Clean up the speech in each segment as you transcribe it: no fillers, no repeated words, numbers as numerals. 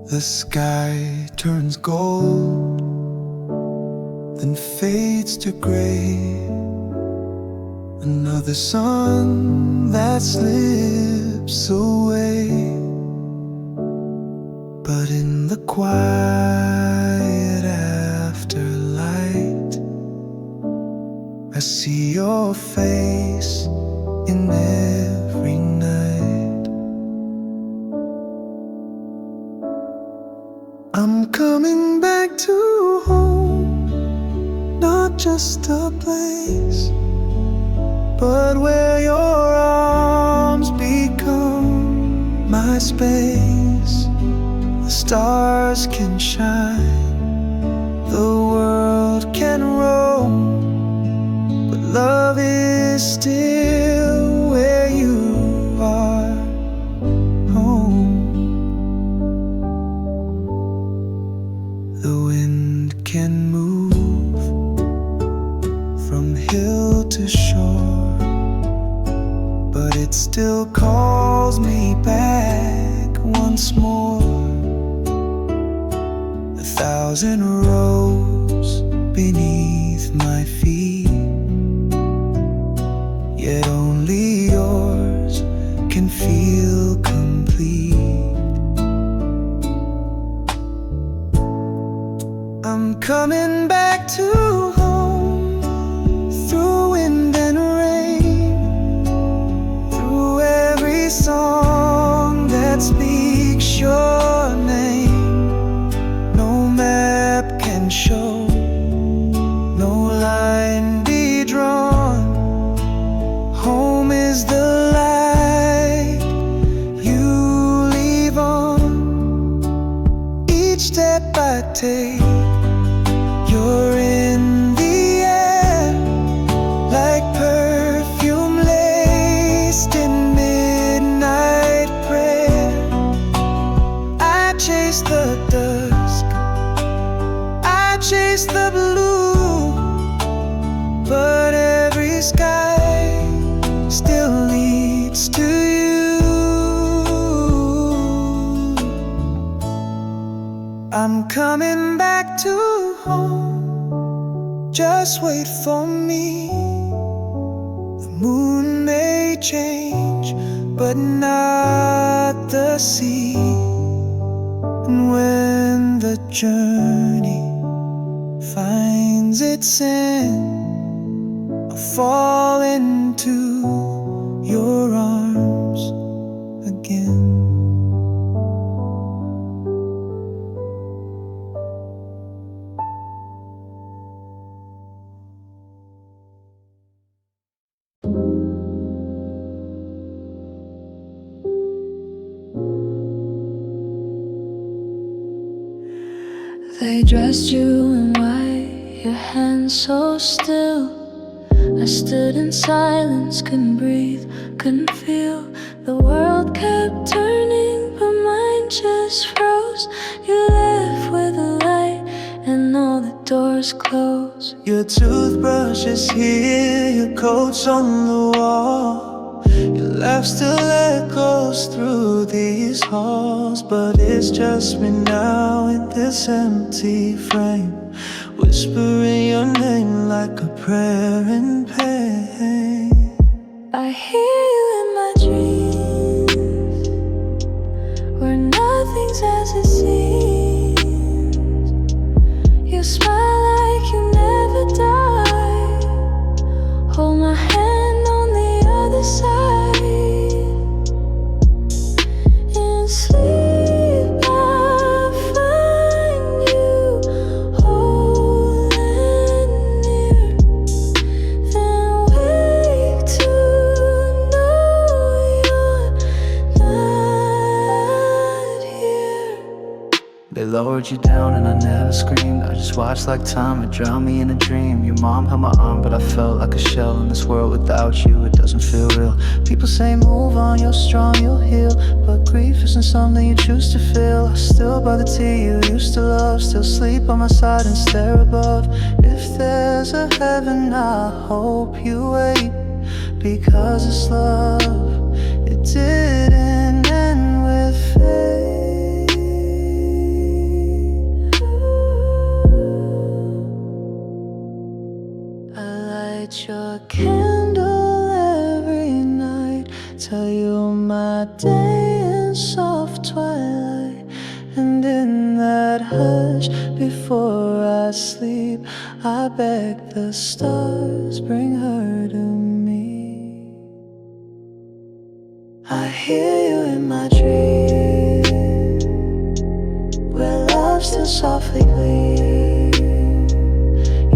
The sky turns gold, then fades to gray. Another sun that slips away. But in the quiet afterlight, I see your face in every night. I'm coming back to home, not just a place, but where your arms become my space. The stars can shine, the world can roam, but love is still where you are home. The wind can move from hill to shore, but it still calls me back once more. 1,000 rows beneath my feet, yet only yours can feel complete. I'm coming back to home, through wind and rain, through every song that speaks your name. No map can show, no line be drawn. Home is the light you leave on. Each step I take, you're in the air, like perfume laced in midnight prayer. I chase the dusk, I chase the blue, but every sky still leads to you. I'm coming back to home, just wait for me. The moon may change, but not the sea. And when the journey finds its end, I'll fall into your arms again. They dressed you in white, your hands so still. I stood in silence, couldn't breathe, couldn't feel. The world kept turning, but mine just froze. You left with a light, and all the doors closed. Your toothbrush is here, your coat's on the wall. Your laugh still echoes through these halls, but it's just me now in this empty frame, whispering your name like a prayer in pain. I hear you in my dreams, where nothing's as it seems. You smile like you never die. Hold my hand on the other side. In sleep I find you holding near, then wake to know you're not here. They lowered you down and I never screamed. I just watched like time would drown me in a dream. Your mom held my arm but I felt like a shell. In this world without you, it doesn't feel real. People say move on, you're strong, you'll heal, but grief isn't something you choose to feel. I still buy the tea you used to love, still sleep on my side and stare above. If there's a heaven, I hope you wait, because it's love. It didn't end with fate. candle every night, tell you my day in soft twilight. And in that hush before I sleep, I beg the stars, bring her to me. I hear you in my dream, where love still softly gleams.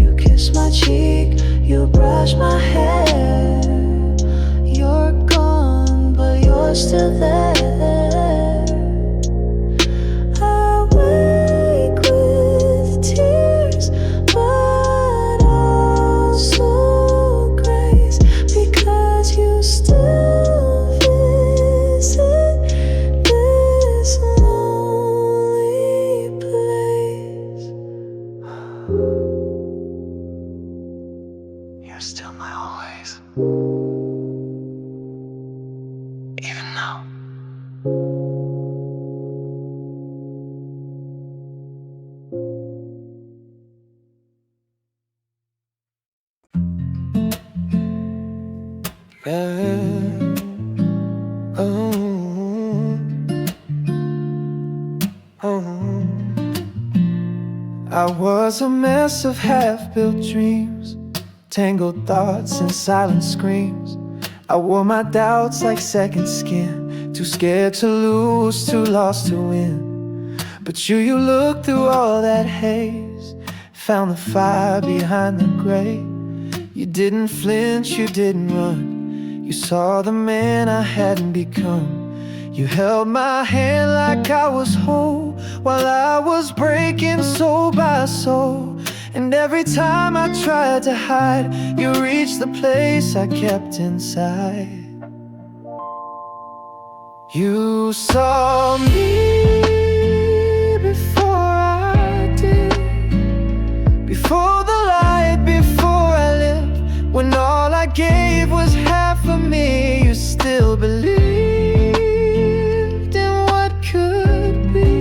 You kiss my cheek, you brush my hair. You're gone, but you're still there. I wake with tears, but also grace, because you still visit this lonely place. You're still my always, even now. Yeah. Oh. Oh. I was a mess of half-built dreams, tangled thoughts and silent screams. I wore my doubts like second skin, too scared to lose, too lost to win. But you looked through all that haze, found the fire behind the gray. You didn't flinch, you didn't run. You saw the man I hadn't become. You held my hand like I was whole, while I was breaking soul by soul. And every time I tried to hide, you reached the place I kept inside. You saw me before I did, before the light, before I lived. When all I gave was half of me, you still believed in what could be.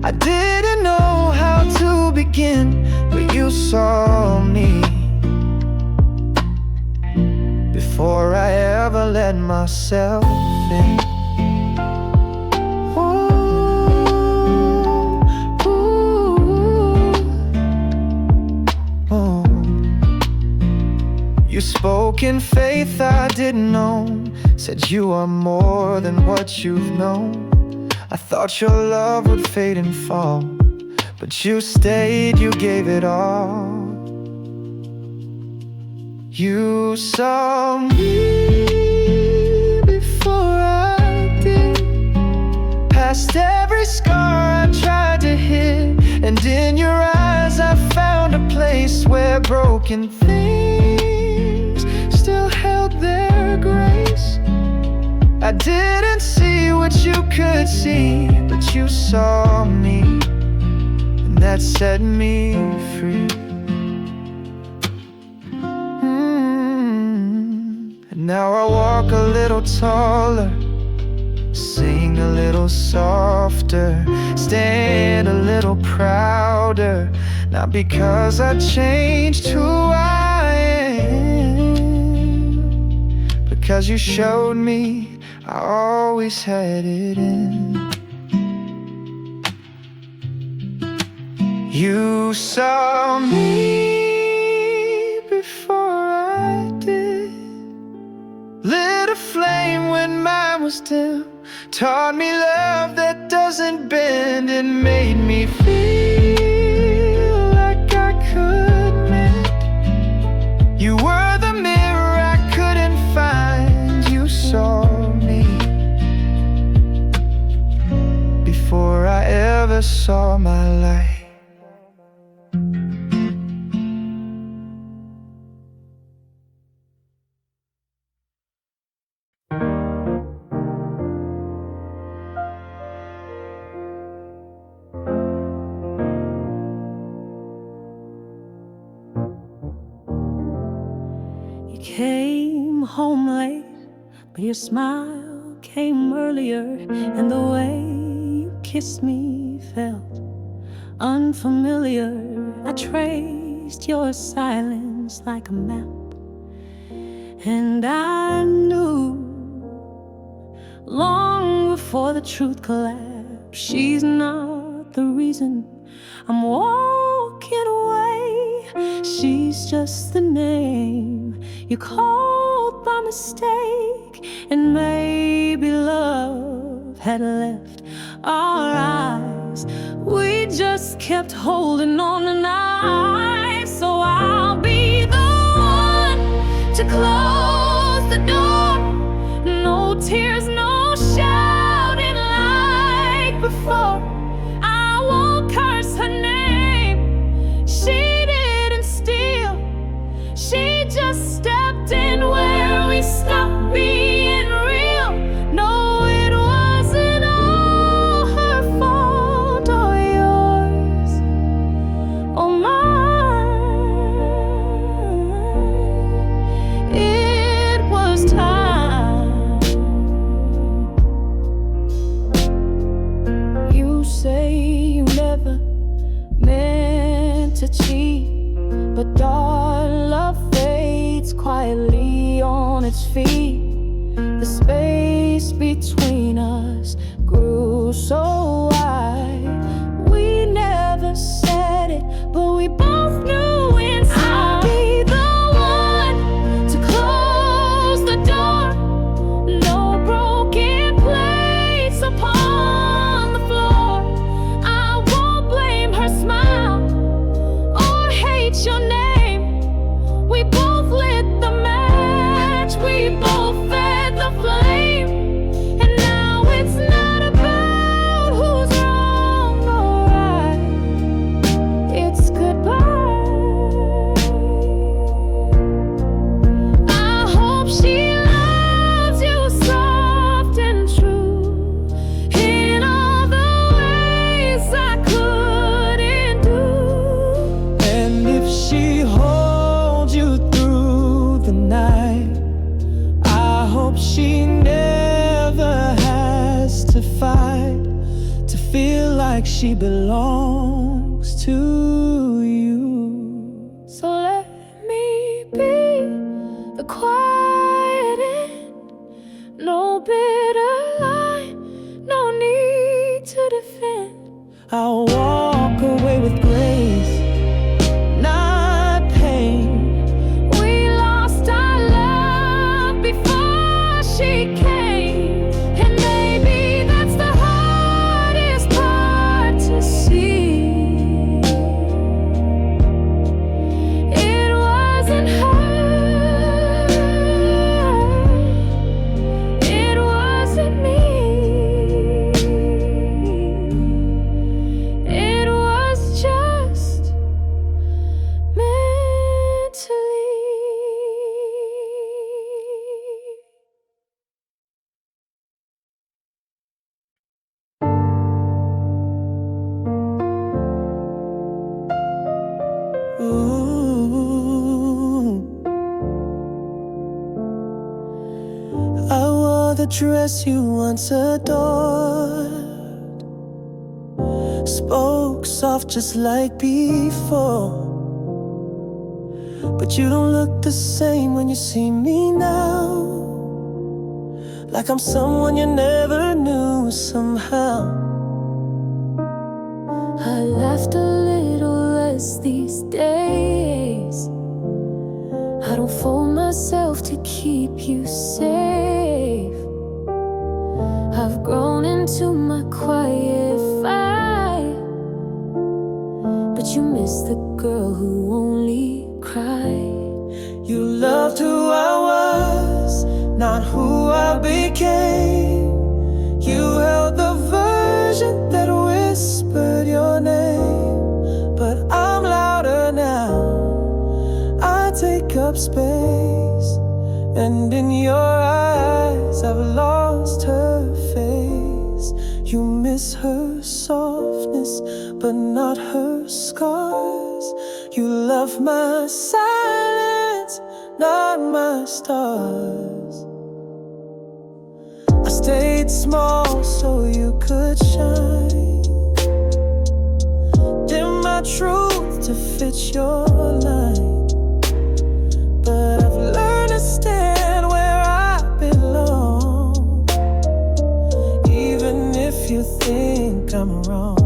I didn't know how to begin, but you saw me before I ever let myself in. You spoke in faith I didn't know, said you are more than what you've known. I thought your love would fade and fall, but you stayed, you gave it all. You saw me before I did, past every scar I tried to hid. And in your eyes I found a place where broken things still held their grace. I didn't see what you could see, but you saw me, and that set me free. And now I walk a little taller, sing a little softer, stand a little prouder. Not because I changed who I am, because you showed me I always had it in. You saw me before I did, lit a flame when mine was dim, taught me love that doesn't bend, and made me feel like I could mend. You were the mirror I couldn't find. You saw me before I ever saw my light. Came home late, but your smile came earlier, and the way you kissed me felt unfamiliar. I traced your silence like a map And I knew long before the truth collapsed, she's not the reason I'm walking away. She's just the name you called by mistake, and maybe love had left our eyes. We just kept holding on tonight. So I'll be the one to close the door. No tears, no shouting like before. I won't curse her name. She didn't steal. She just stepped in where we stopped being real. No, it wasn't all her fault or yours or mine. It was time. You say you never meant to cheat, but darling, love fades quietly on its feet. The space between us grew so wide. We never said it, but we both knew inside. I'll be the one to close the door. No broken plates upon the floor. I won't blame her smile or hate your name. We both lit the match, we both fed the flame. And now it's not about who's wrong or right. It's goodbye. I hope she loves you soft and true in all the ways I couldn't do. And if she holds you through the night, I hope she never has to fight to feel like she belongs to you. So let me be the quiet end. No bitter line, no need to defend. I'll walk away with grace, not pain. We lost our love before she came, and maybe that's the hardest part to see. It wasn't her, it wasn't me. It was just mentally. Ooh, I wore the dress you once adored, spoke soft just like before. But you don't look the same when you see me now, like I'm someone you never knew somehow. I laughed a little less these days. I don't fool myself to keep you safe. I've grown into my quiet fight, but you miss the girl who only cried. You loved who I was, not who I became. You held the version that whispered your name, but I'm louder now. I take up space, and in your eyes I've lost her face. You miss her softness, but not her scars. You love my silence, not my stars. I stayed small so you could shine, dim my truth to fit your line. But I've learned to stand wrong.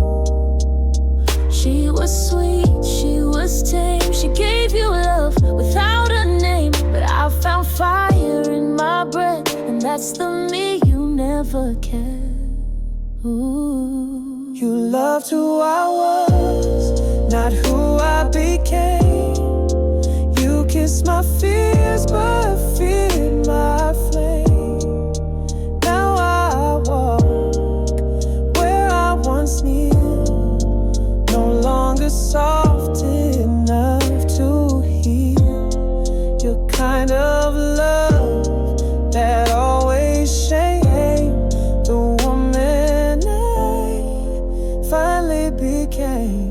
She was sweet, she was tame. She gave you love without a name. But I found fire in my breath, and that's the me you never cared. Ooh. You loved who I was, not who I became. You kissed my fears, but feared my flame. Now I walk where I once kneeled, no longer soft enough to heal. Your kind of love that always shamed the woman I finally became.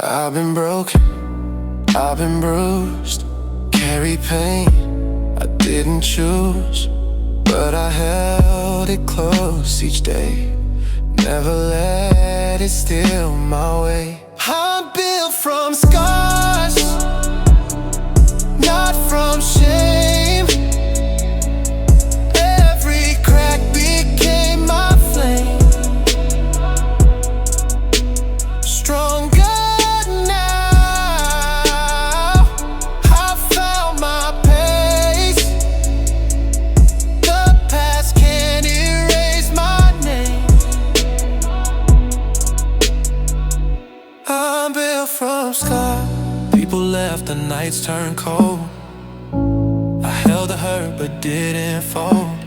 I've been broken, I've been bruised, carry pain I didn't choose, but I held it close each day, never let it steal my way. I'm built from scars, not from shame. Every crack became my flame. Stronger from scar. People left, the nights turned cold. I held the hurt but didn't fold.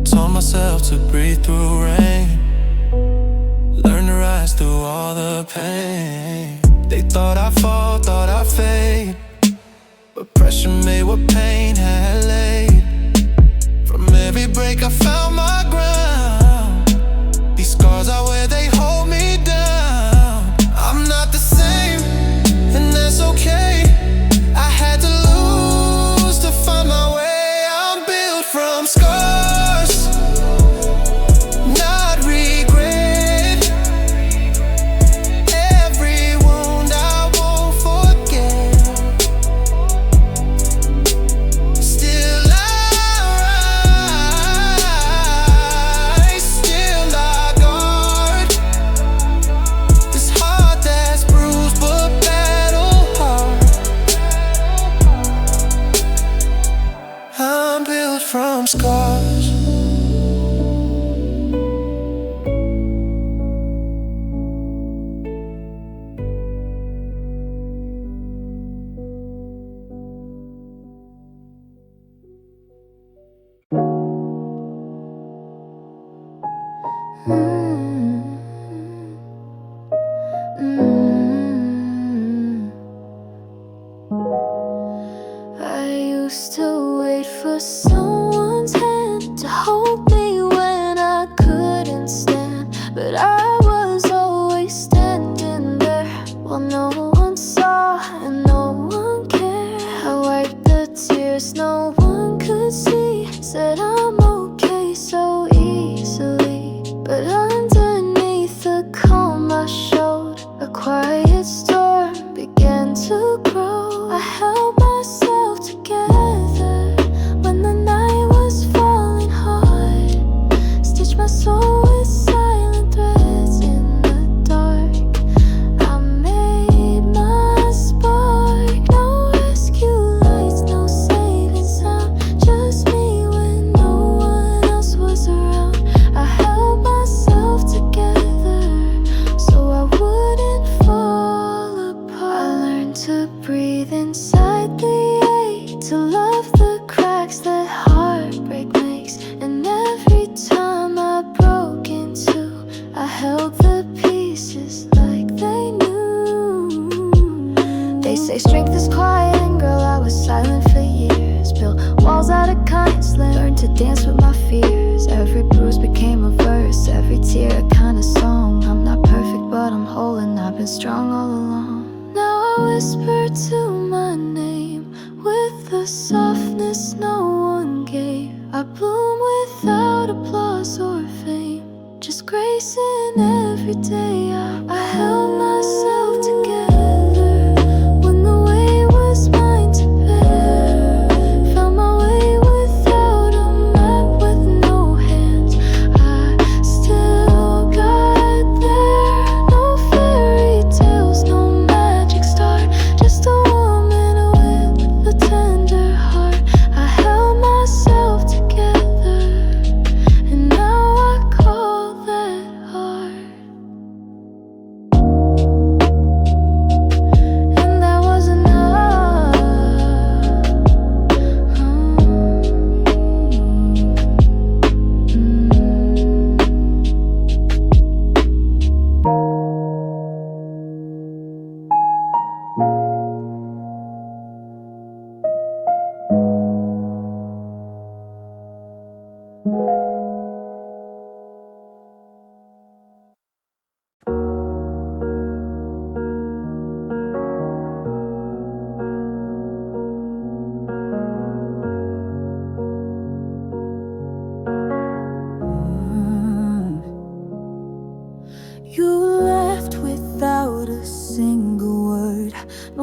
Told myself to breathe through rain, learn to rise through all the pain. They thought I'd fall, thought I'd fade, but pressure made what pain had laid. From every break I found my ground. These scars I wear, they hold me down. I'm not the same, and that's okay. I had to lose to find my way. I'm built from scars, not regret. Every wound I won't forget. Still I rise, still I guard this heart that's bruised but battle hard. I'm built from scars. I used to wait for someone's hand to hold me when I couldn't stand, but I was always standing there while no one saw and no one cared. I wiped the tears no one could see, said I'm okay so easily, but underneath the calm I showed, a quiet storm began to grow. I held myself together when the night was falling hard, stitched my soul with silent threads in the dark. I made my spark, no rescue lights, no saving sound, just me when no one else was around. I held myself together so I wouldn't fall apart. I learned to breathe inside the ache, to love the cracks that heartbreak makes, and every time I broke in two, I held the pieces like they knew. They say strength is quiet,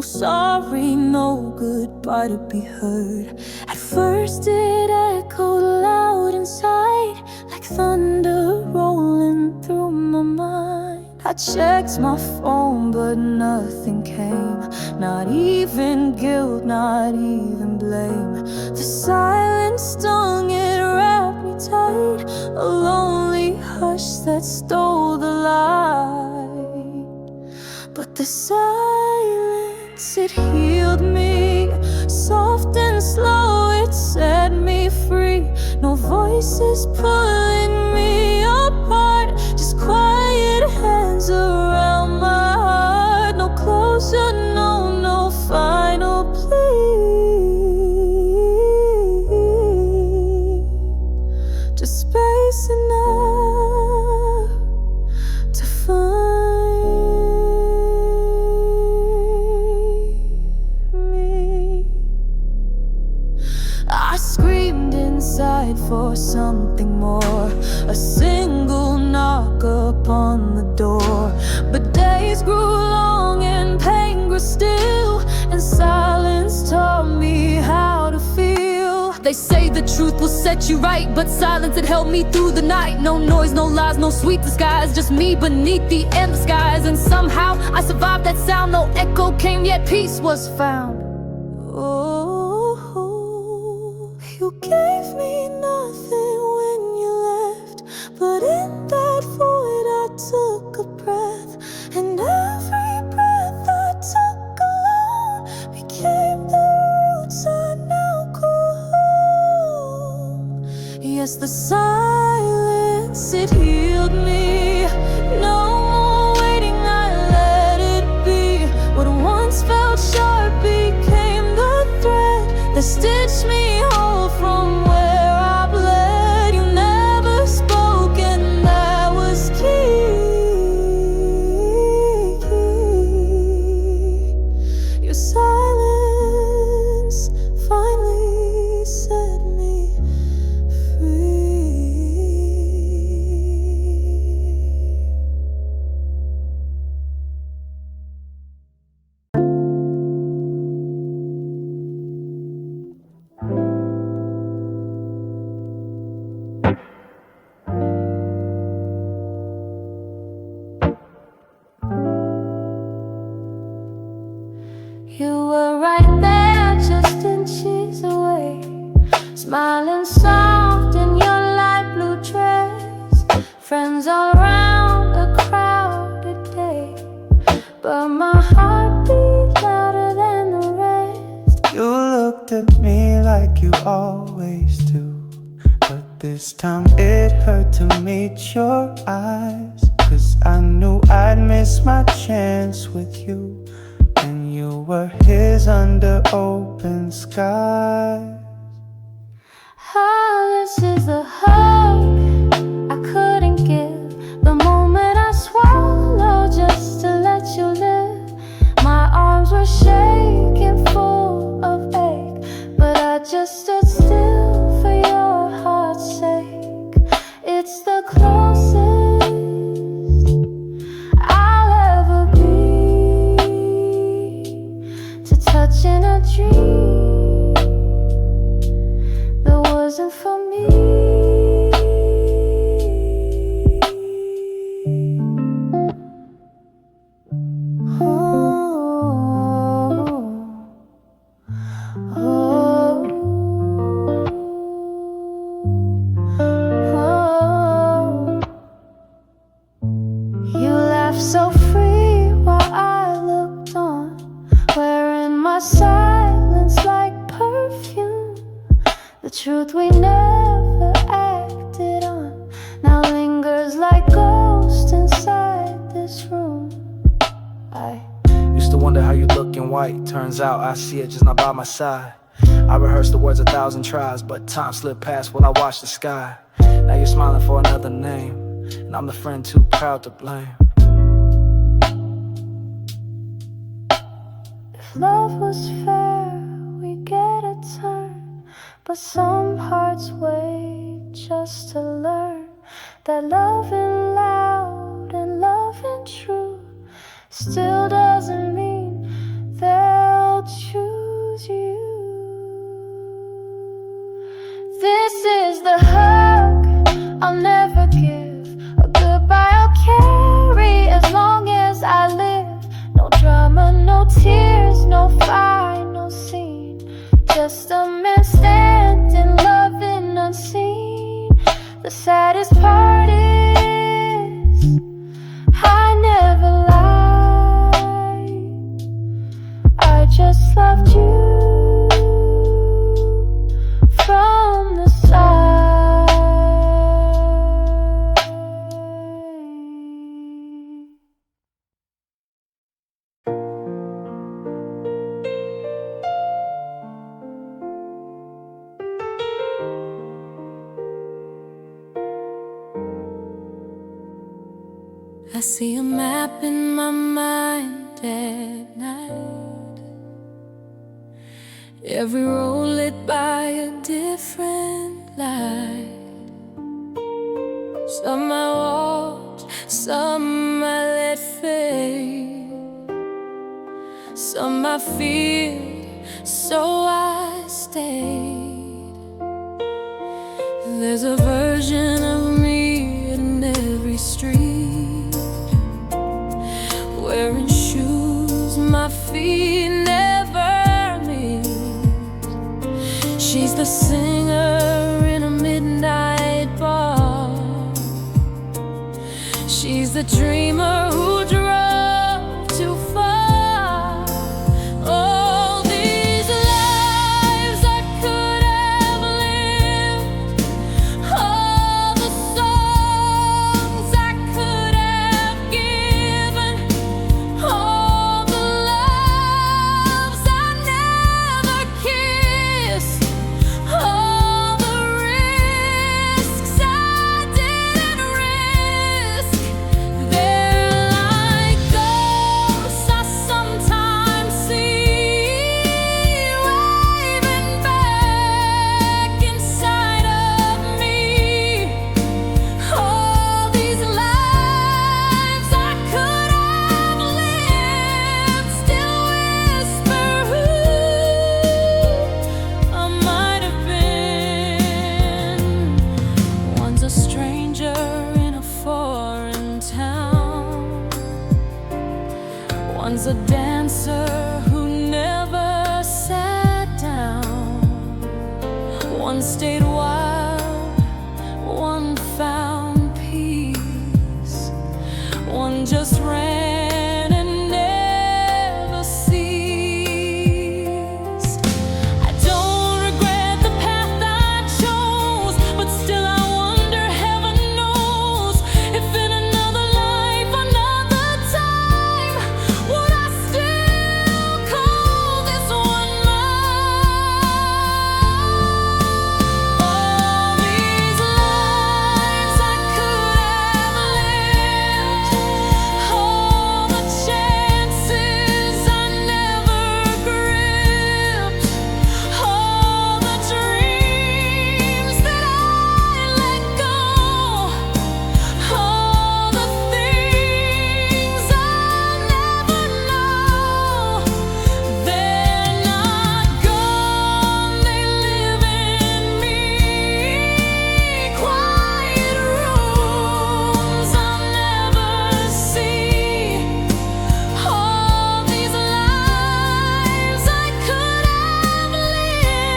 sorry, no goodbye to be heard. At first it echoed loud inside, like thunder rolling through my mind. I checked my phone but nothing came, not even guilt, not even blame. The silence stung, it wrapped me tight, a lonely hush that stole the light. But the silence, it healed me, soft and slow, it set me free. No voices pulling me apart, just quiet hands around my heart. No closure, no final plea, just space enough to I screamed inside for something more, a single knock upon the door. But days grew long and pain grew still, and silence taught me how to feel. They say the truth will set you right, but silence, it held me through the night. No noise, no lies, no sweet disguise, just me beneath the endless skies. And somehow I survived that sound, no echo came, yet peace was found. You gave me nothing when you left, but in that void I took a breath, and every breath I took alone became the roots I now call home. Yes, the silence, it healed me. No more waiting, I let it be. What once felt sharp became the thread that stitched me from where I bled. You never spoke, and that was key. Your silence finally set me free. You were right there, just inches away, smiling soft in your light blue dress. Friends all around, a crowded day, but my heart beat louder than the rest. You looked at me like you always do, but this time it hurt to meet your eyes, 'cause I knew I'd miss my chance with you, and you were his under open skies. Oh, this is the hug I couldn't give, the moment I swallowed just to let you live. My arms were shaking, full of ache, but I just stood still for your heart's sake. It's the closest I'll ever be to touching a dream that wasn't for me. You laughed so free while I looked on, wearing my silence like perfume. The truth we never acted on now lingers like ghosts inside this room. I Used to wonder how you look in white, turns out I see it just not by my side. I rehearsed the words 1,000 tries, but time slipped past while I watched the sky. Now you're smiling for another name, and I'm the friend too proud to blame. If love was fair, we get a turn, but some hearts wait just to learn that loving loud and loving true still doesn't mean they're see a map in my mind at night. Every road lit by a different light. Some I walked, some I let fade. Some I feared, so I stayed. There's a version of me in every street, wearing shoes my feet never meet. She's the singer in a midnight bar. She's the dreamer who drove too far. All these lives I could have lived, all the songs I could have given, all the loves I never kissed, all the risks I didn't risk. They're like ghosts I sometimes see, waving back inside of me. All these lives I could have lived still whisper who I might have been. One's a stranger in a foreign town. One's a dancer who never sat down. One stayed wild, one found peace. One just ran and never ceased. I don't regret the path I chose, but still I wonder, heaven knows, if in another life, another time, would I still call this one mine? All these lives I could have lived, all the chances I never gripped, all the dreams that I let go, all the things I'll never know. They're not gone, they live in me. Quiet rooms I'll never see. All these lives I could have lived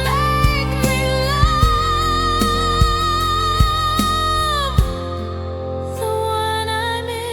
make me love the one I'm in.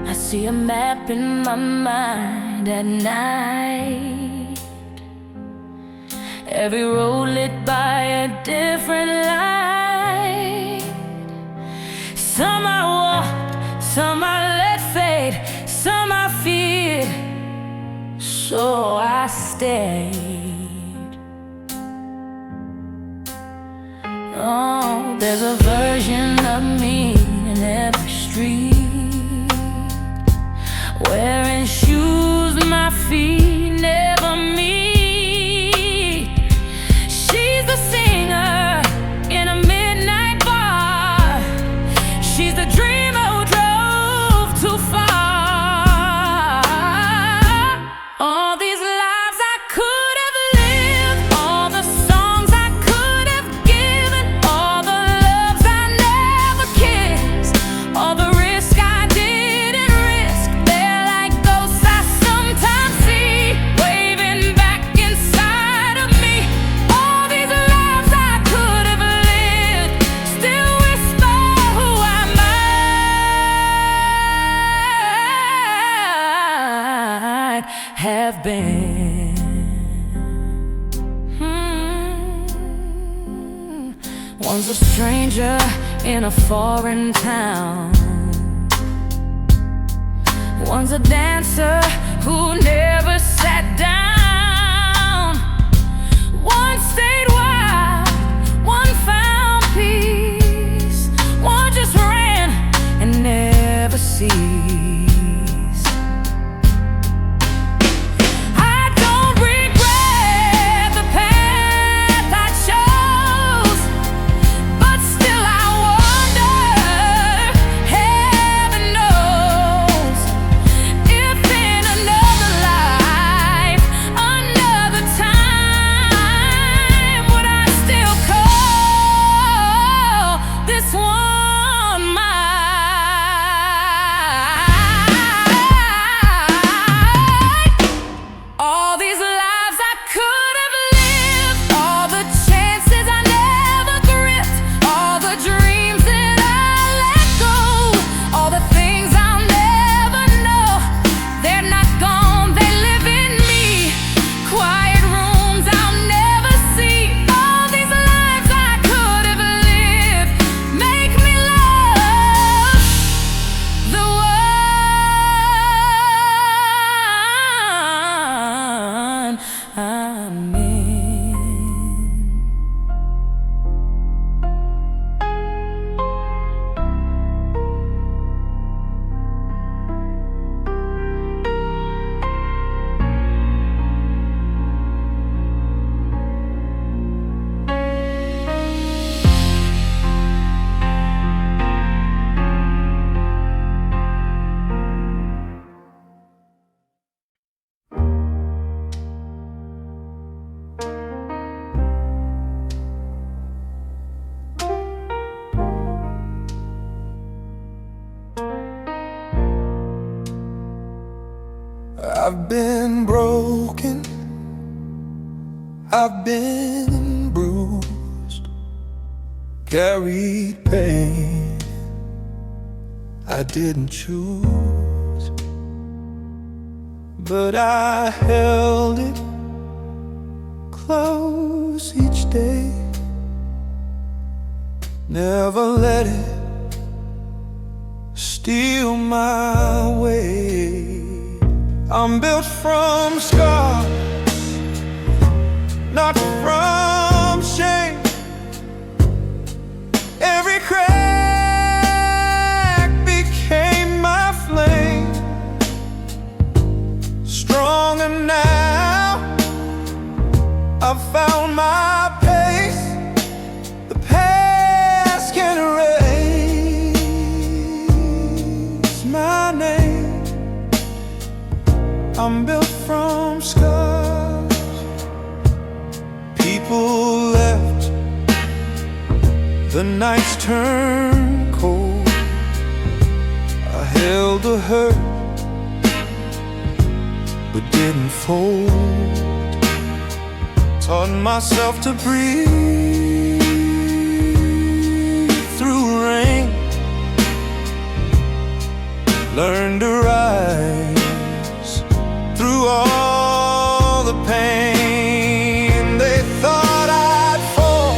I see a map in my mind at night. Every road lit by a different light. Some I walked, some I let fade, some I feared, so I stayed. Oh, there's a version of me in every street, wearing shoes my feet never meet. She's the singer in a midnight bar. She's the dreamer who drove too far. All these lives I could have lived, all the songs I could have given, all the loves I never kissed, all the risks I didn't risk. They're like ghosts I sometimes see, waving back inside of me. have been. One's a stranger in a foreign town. One's a dancer who never sat down. One stayed wild, one found peace. One just ran and never ceased. I've been broken, I've been bruised, carried pain I didn't choose, but I held it close each day, never let it steal my way. I'm built from scars, not from shame. Every crack became my flame. Stronger now, I've found my pace. The past can erase my name. I'm built from scars. People left, the nights turned cold. I held the hurt, but didn't fold. Taught myself to breathe through rain. Learned to rise through all the pain. They thought I'd fall,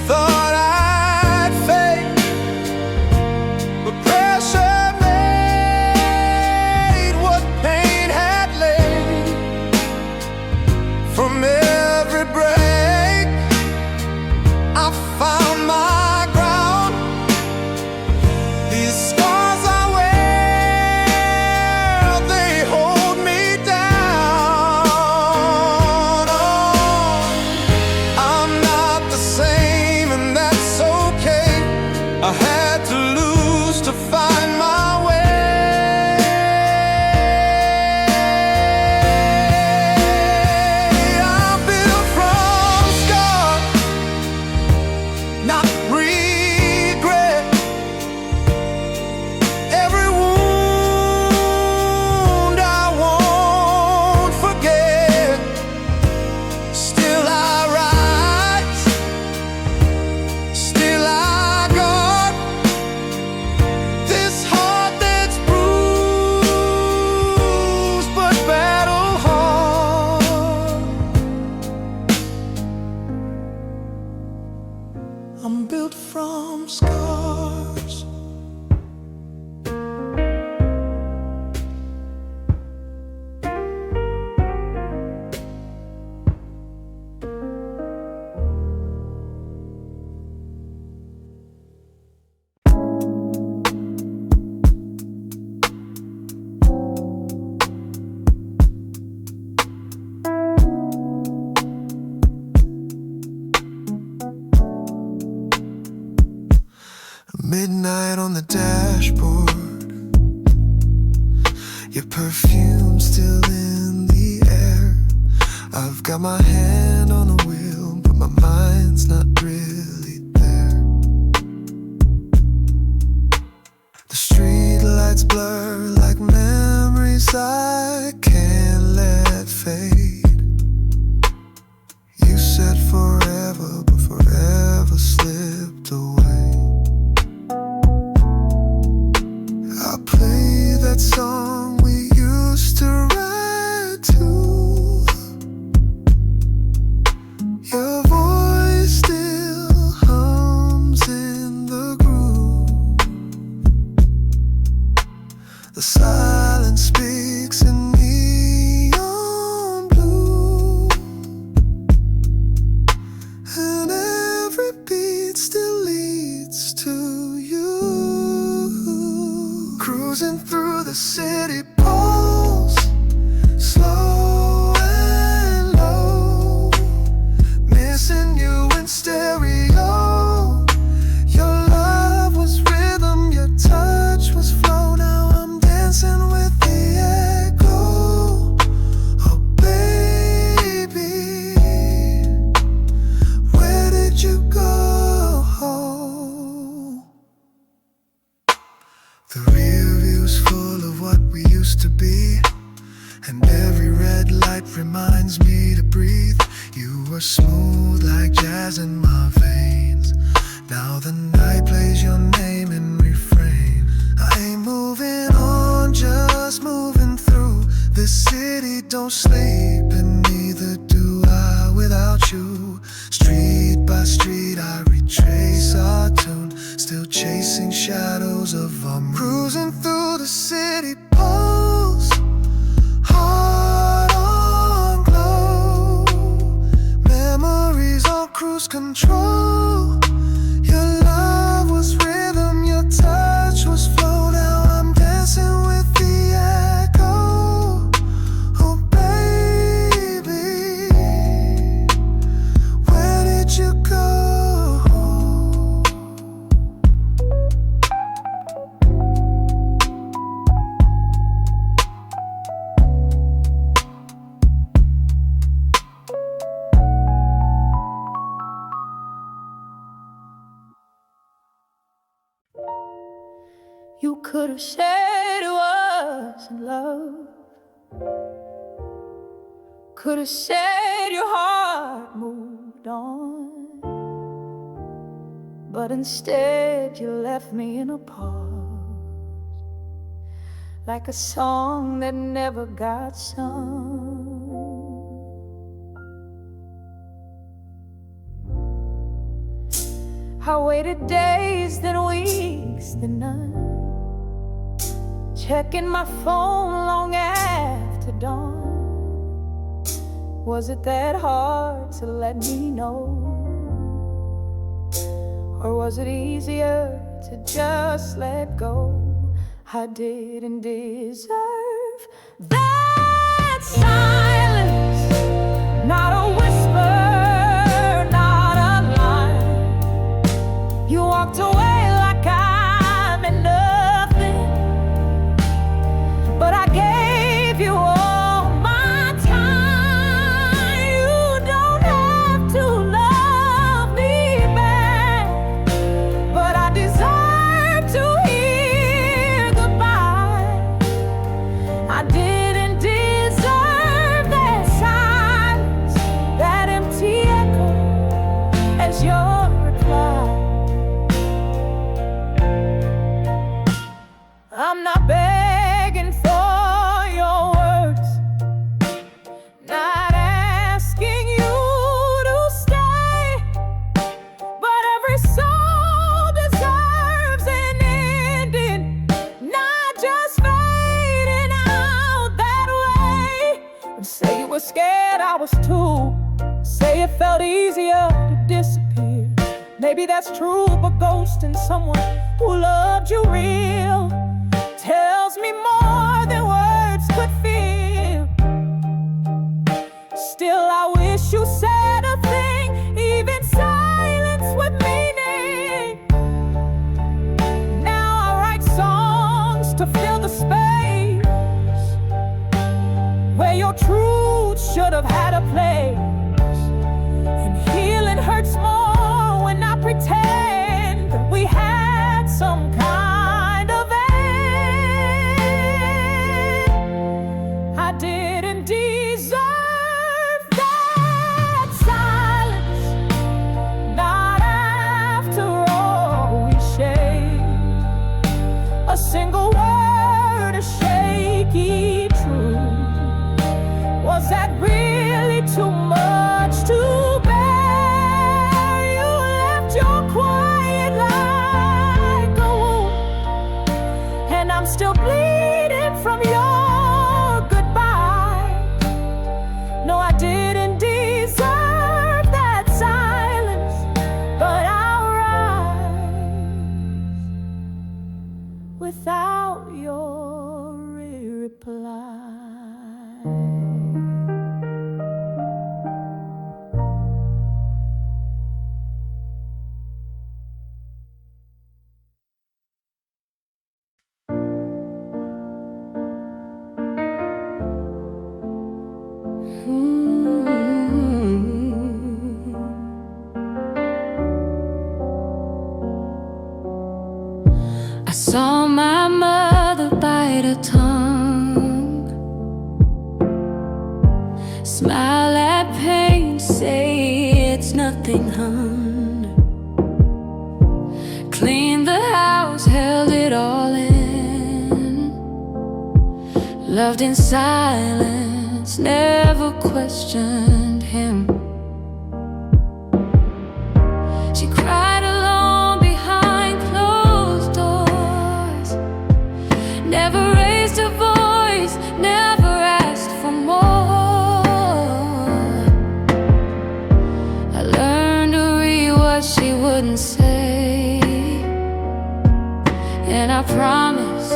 thought I'd fade, but pressure made what pain had laid. From every break, I found my ground. These scars I wear on the dashboard, your perfume still in the air. I've got my hand on the wheel, but my mind's not really there. The street lights blur like memories I can't let fade. You said forever, but forever slipped away. I'll play that song we used to ride to. Your voice still hums in the groove. The silence speaks in neon blue, and every beat still leads to you. Cruising through the city pulse, slow and low, missing you in stereo. Your love was rhythm, your touch was flow. Now I'm dancing with the echo. Oh baby, where did you go? The rear view's full of what we used to be, and every red light reminds me to breathe. You were smooth like jazz in my veins. Now the night plays your name in refrain. I ain't moving on, just moving through. This city don't sleep, and neither do I without you. Street by street I retrace our tune, still chasing shadows of our moon. Cruising through the city pulse, heart on glow, memories on cruise control. Your love was rhythm, your touch was flow. Now I'm dancing with the echo. Oh baby, where did you go? You could have said it wasn't love, could have said your heart moved on, but instead you left me in a pause, like a song that never got sung. I waited days, then weeks, then none, checking my phone long after dawn. Was it that hard to let me know? Or was it easier to just let go? I didn't deserve that silence, not a whisper, not a line. You walked away like I meant nothing, but I gave you all my time. You don't have to love me back, but I deserve to hear goodbye. I didn't deserve that silence, that empty echo as your reply. I'm not begging for your words, not asking you to stay, but every soul deserves an ending, not just fading out that way. And say you were scared, I was too. Say it felt easier to disappear. Maybe that's true, but ghosting someone who loved you real tells me more than words could feel. Still, I wish you said a thing, even silence with meaning. Now could have had a place. And healing hurts more when I pretend that we had some kind of end. I didn't deserve that silence, not after all we shared. A single word, a shaky truth. Was that really too much to bear? You left your quiet like a wound, and I'm still bleeding from your goodbye. No, I didn't deserve that silence, but I'll rise without your reply. I saw my mother bite her tongue, smile at pain, say it's nothing, hon. Cleaned the house, held it all in, loved in silence, never questioned him. She cried alone behind closed doors, never raised her voice, never asked for more. I learned to read what she wouldn't say, and I promise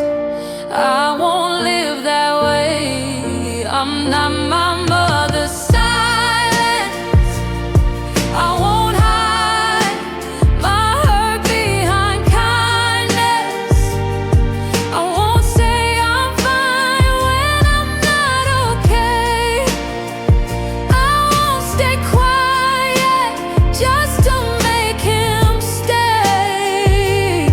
I won't live that way. I'm not my mother's silence. I won't hide my hurt behind kindness. I won't say I'm fine when I'm not okay. I won't stay quiet just to make him stay.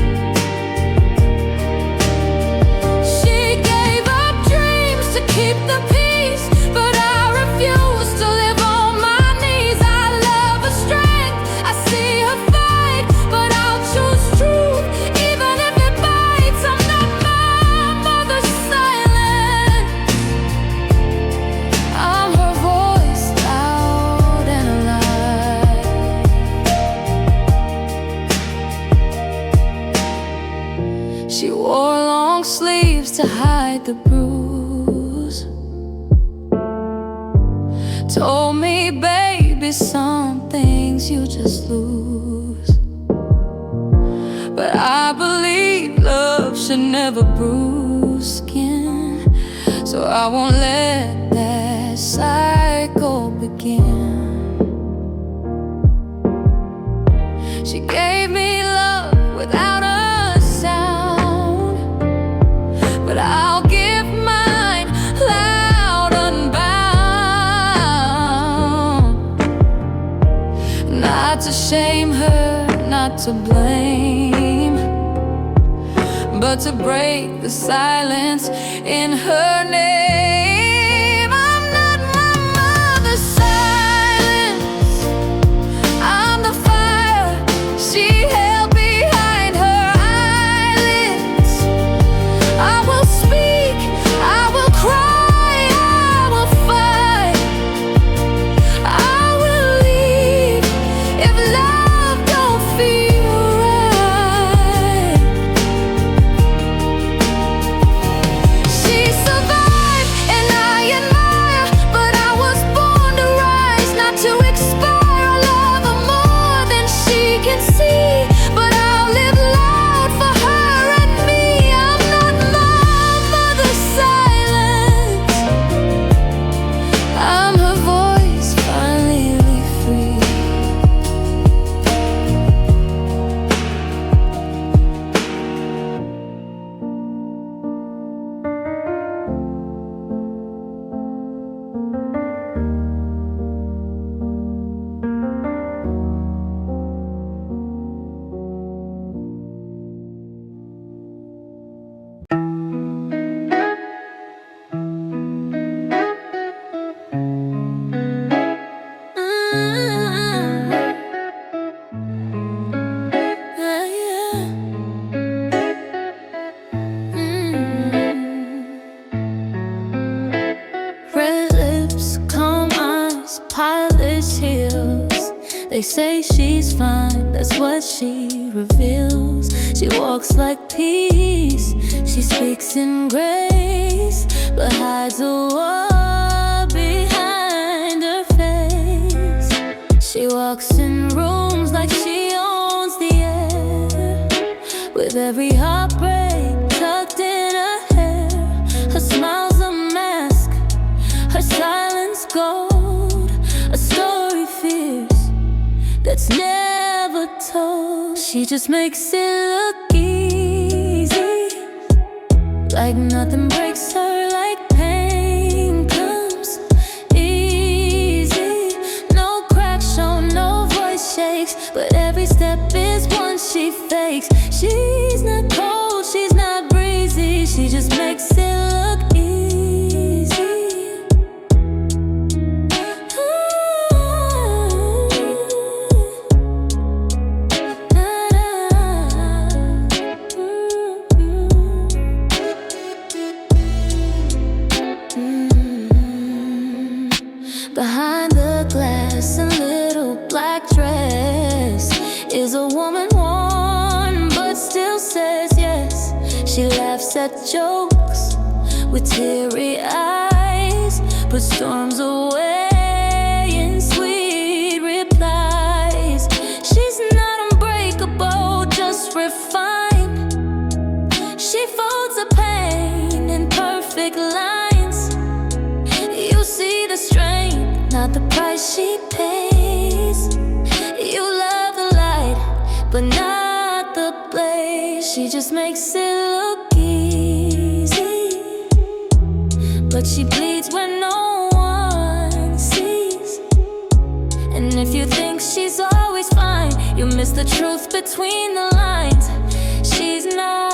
She gave up dreams to keep the peace, but I refuse to live on my knees. I love her strength, I see her fight, but I'll choose truth, even if it bites. I'm not my mother's silence. I'm her voice, loud and alive. She wore long sleeves to hide the bruise, told me, baby, some things you just lose. But I believe love should never bruise skin, so I won't let that cycle begin. She gave me love without a sound, but I'll give mine loud, unbound. Not to shame her, not to blame, but to break the silence in her name. I'm not my mother's silence. I'm the fire she held behind her eyelids. I will speak, I will cry, I will fight, I will leave if love don't feel right. She survived and They say she's fine, that's what she reveals. She walks like peace, she speaks in grace, but hides a war behind her face. She walks in rooms like she owns the air, with every heartbreak tucked in her hair. Her smile's a mask, her silence gold, a story fierce that's never told. She just makes it look easy, like nothing breaks her, like pain comes easy. No cracks show, no voice shakes, but every step is one she fakes. She's not cold, she's not breezy, she just makes it look easy. Behind the glass in little black dress is a woman worn but still says yes. She laughs at jokes with teary eyes, but storms away in sweet replies. She's not unbreakable, just refined. She folds her pain in perfect lines. You see the strength, not the price she pays. You love the light, but not the blaze. She just makes it look easy, but she bleeds when no one sees. And if you think she's always fine, you miss the truth between the lines. She's not